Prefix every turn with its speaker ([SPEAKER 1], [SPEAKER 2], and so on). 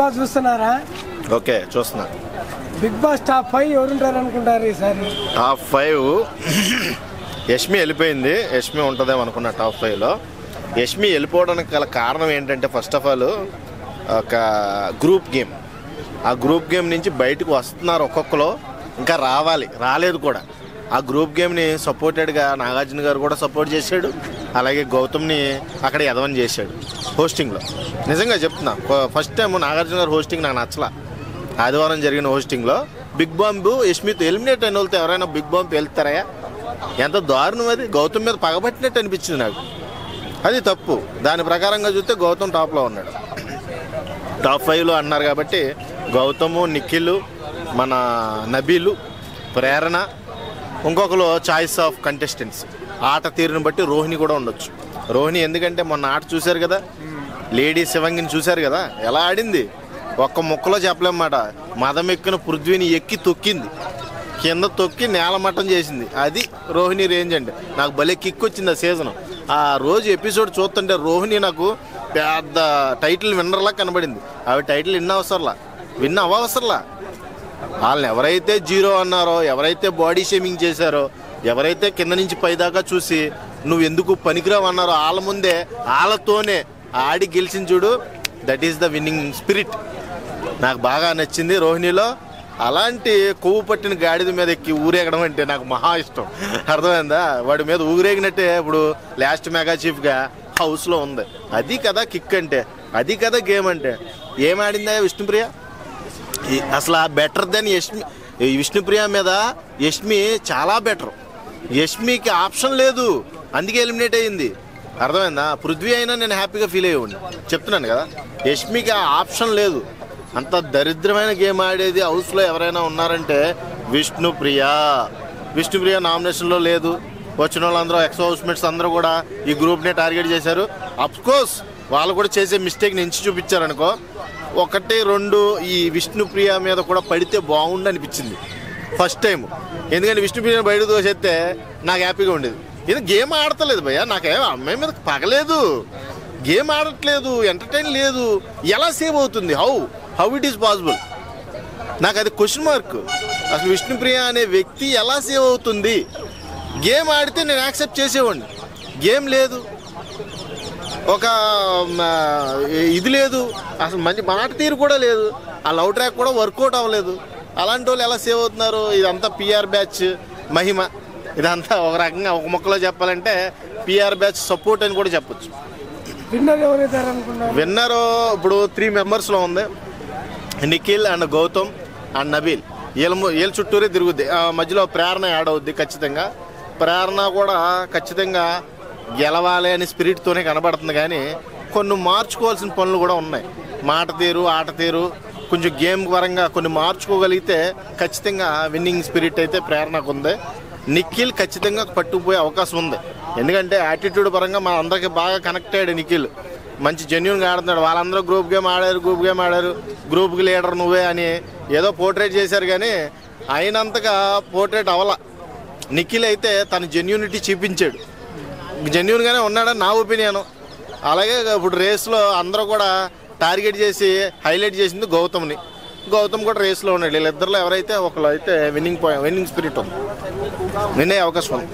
[SPEAKER 1] చూస్తున్నారా?
[SPEAKER 2] ఓకే చూస్తున్నా.
[SPEAKER 1] Big boss top 5 ఎవరుంటారు అనుకుంటారు ఈసారి?
[SPEAKER 2] టాప్ 5 యష్మి వెళ్ళిపోయింది. యష్మి ఉంటుందేమో అనుకున్నా టాప్ 5లో. యష్మి వెళ్ళిపోవడానికి గల కారణం ఏంటంటే ఫస్ట్ ఆఫ్ ఆల్ ఒక గ్రూప్ గేమ్. ఆ గ్రూప్ గేమ్ నుంచి బయటకు వస్తున్నారు ఒక్కొక్కరు, ఇంకా రాలేదు కూడా. ఆ గ్రూప్ గేమ్ని సపోర్టెడ్గా నాగార్జున గారు కూడా సపోర్ట్ చేశాడు, అలాగే గౌతమ్ని అక్కడ ఎదవని చేశాడు హోస్టింగ్లో. నిజంగా చెప్తున్నా, ఫస్ట్ టైం నాగార్జున గారు హోస్టింగ్ నాకు నచ్చలా. ఆదివారం జరిగిన హోస్టింగ్లో బిగ్ బాంబు యష్మితో ఎలిమినేట్ అయిన వాళ్ళతో ఎవరైనా బిగ్ బాంబు వెళ్తారా? ఎంత దారుణం అది. గౌతమ్ మీద పగబట్టినట్టు అనిపించింది నాకు. అది తప్పు. దాని ప్రకారంగా చూస్తే గౌతమ్ టాప్లో ఉన్నాడు. టాప్ 5లో అన్నారు కాబట్టి గౌతము, నిఖిల్, మన నబీలు, ప్రేరణ, ఇంకొకరు చాయిస్ ఆఫ్ కంటెస్టెంట్స్. ఆట తీరుని బట్టి రోహిణి కూడా ఉండొచ్చు. రోహిణి ఎందుకంటే మొన్న ఆట చూశారు కదా, లేడీ శివంగిని చూశారు కదా ఎలా ఆడింది. ఒక్క ముక్కలో చెప్పలేమాట. మదం ఎక్కిన పృథ్వీని ఎక్కి తొక్కింది, కింద తొక్కి నేలమట్టం చేసింది. అది రోహిణి రేంజ్ అండి. నాకు భలే కిక్ వచ్చింది ఆ సీజన్. ఆ రోజు ఎపిసోడ్ చూస్తుంటే రోహిణి నాకు పెద్ద టైటిల్ విన్నర్లా కనబడింది. అవి టైటిల్ విన్ అవ్వవసరంలా. వాళ్ళని ఎవరైతే జీరో అన్నారో, ఎవరైతే బాడీ షేమింగ్ చేశారో, ఎవరైతే కింద నుంచి పైదాకా చూసి నువ్వు ఎందుకు పనికిరావు అన్నారో, వాళ్ళ ముందే వాళ్ళతోనే ఆడి గెలిచిన చూడు. That is the winning spirit. నాకు బాగా నచ్చింది రోహిణిలో. అలాంటి కొవ్వు పట్టిన గాడిద మీద ఎక్కి ఊరేగడం అంటే నాకు మహా ఇష్టం. అర్థమైందా? వాడి మీద ఊరేగినట్టే ఇప్పుడు లాస్ట్ మెగా చీఫ్గా హౌస్లో ఉంది. అది కదా కిక్ అంటే, అది కదా గేమ్ అంటే. ఏం ఆడిందా విష్ణుప్రియ? అసలు బెటర్ దెన్ యష్మి. విష్ణుప్రియ మీద యష్మి చాలా బెటర్. యష్మికి ఆప్షన్ లేదు, అందుకే ఎలిమినేట్ అయ్యింది. అర్థమైందా? పృథ్వీ అయినా నేను హ్యాపీగా ఫీల్ అయ్యేవాడిని. చెప్తున్నాను కదా, యష్మికి ఆ ఆప్షన్ లేదు. అంత దరిద్రమైన గేమ్ ఆడేది హౌస్లో ఎవరైనా ఉన్నారంటే విష్ణుప్రియ. విష్ణుప్రియ నామినేషన్లో లేదు. వచ్చిన వాళ్ళందరూ ఎక్స్ హౌస్మేట్స్ అందరూ కూడా ఈ గ్రూప్నే టార్గెట్ చేశారు. అఫ్కోర్స్ వాళ్ళు కూడా చేసే మిస్టేక్ని ఎంచి చూపించారనుకో. 1, 2 ఈ విష్ణుప్రియ మీద కూడా పడితే బాగుండు అనిపించింది ఫస్ట్ టైం. ఎందుకంటే విష్ణుప్రియ బయట దోసేస్తే నాకు హ్యాపీగా ఉండేది. ఇది గేమ్ ఆడతలేదు భయ్యా, నాకేం అమ్మాయి మీద పగలేదు, గేమ్ ఆడట్లేదు, ఎంటర్టైన్ లేదు. ఎలా సేవ్ అవుతుంది? How it is possible? నాకు అది క్వశ్చన్ మార్క్. అసలు విష్ణుప్రియ అనే వ్యక్తి ఎలా సేవ్ అవుతుంది? గేమ్ ఆడితే నేను యాక్సెప్ట్ చేసేవాడిని. గేమ్ లేదు, ఒక ఇది లేదు, అసలు మంచి మాట తీరు కూడా లేదు, ఆ లవ్ ట్రాక్ కూడా వర్కౌట్ అవ్వలేదు. అలాంటి వాళ్ళు ఎలా సేవ్ అవుతున్నారు? ఇదంతా పిఆర్ బ్యాచ్ మహిమ. ఇదంతా ఒక రకంగా ఒక మొక్కలో చెప్పాలంటే పిఆర్ బ్యాచ్ సపోర్ట్ అని కూడా చెప్పొచ్చు. విన్నర్ ఇప్పుడు 3 మెంబర్స్లో ఉంది. Nikhil and Gautam and Nabeel. వీళ్ళ చుట్టూరే తిరుగుద్ది. మధ్యలో ప్రేరణ యాడ్ అవుద్ది ఖచ్చితంగా. ప్రేరణ కూడా ఖచ్చితంగా గెలవాలి అని స్పిరిట్తోనే కనబడుతుంది. కానీ కొన్ని మార్చుకోవాల్సిన పనులు కూడా ఉన్నాయి. మాట తీరు, ఆట తీరు, కొంచెం గేమ్ పరంగా కొన్ని మార్చుకోగలిగితే ఖచ్చితంగా విన్నింగ్ స్పిరిట్ అయితే ప్రేరణకు ఉంది. నిఖిల్ ఖచ్చితంగా పట్టుకుపోయే అవకాశం ఉంది. ఎందుకంటే యాటిట్యూడ్ పరంగా మన అందరికీ బాగా కనెక్ట్ అయ్యాడు నిఖిల్. మంచి జెన్యూన్గా ఆడుతున్నాడు. వాళ్ళందరూ గ్రూప్ గేమ్ ఆడారు, గ్రూప్కి లీడర్ నువ్వే అని ఏదో పోర్ట్రేట్ చేశారు, కానీ అయినంతగా పోర్ట్రేట్ అవ్వాల. నిఖిల్ అయితే తన జెన్యూనిటీ చూపించాడు. జెన్యూన్గానే ఉన్నాడని నా ఒపీనియన్. అలాగే ఇప్పుడు రేస్లో అందరూ కూడా టార్గెట్ చేసి హైలైట్ చేసింది గౌతమ్ని. గౌతమ్ కూడా రేస్లో ఉన్నాడు. వీళ్ళిద్దరిలో ఎవరైతే ఒకళ్ళు అయితే విన్నింగ్ స్పిరిట్ ఉంది, విన్నే అవకాశం ఉంది.